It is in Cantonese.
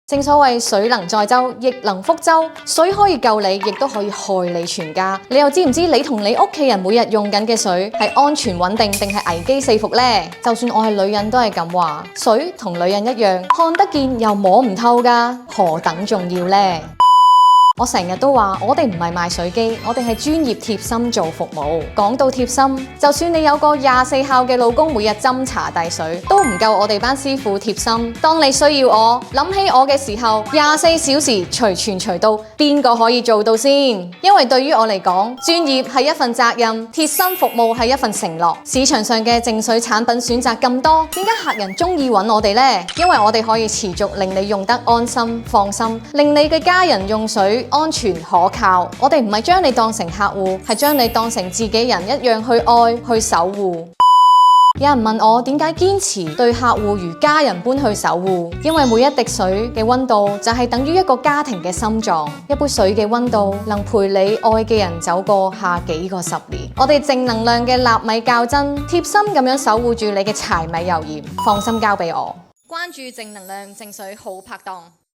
正所謂水能載舟，亦能覆舟。水可以救你，亦都可以害你全家。你又知唔知你同你屋企人每日用緊嘅水係安全穩定定係危機四伏呢？就算我係女人都係咁話，水同女人一樣，看得見又摸唔透㗎，何等重要呢？我成日都話，我哋唔係賣水機，我哋係專業貼心做服務。講到貼心，就算你有個24孝嘅老公，每日斟茶遞水，都唔夠我哋班師傅貼心。當你需要我，諗起我嘅時候，24小時隨傳隨到，邊個可以做到先？因為對於我嚟講，專業係一份責任，貼心服務係一份承諾。市場上嘅淨水產品選擇咁多，點解客人中意揾我哋呢？因為我哋可以持續令你用得安心放心，令你嘅家人用水安全可靠。我哋唔係將你當成客戶，係將你當成自己人一樣去愛去守護。有人問我點解堅持對客戶如家人般去守護？因為每一滴水嘅溫度就係等於一個家庭嘅心臟，一杯水嘅溫度能陪你愛嘅人走過下幾個10年。我哋正能量嘅納米較真，貼心咁樣守護住你嘅柴米油鹽，放心交俾我。關注正能量淨水好拍檔。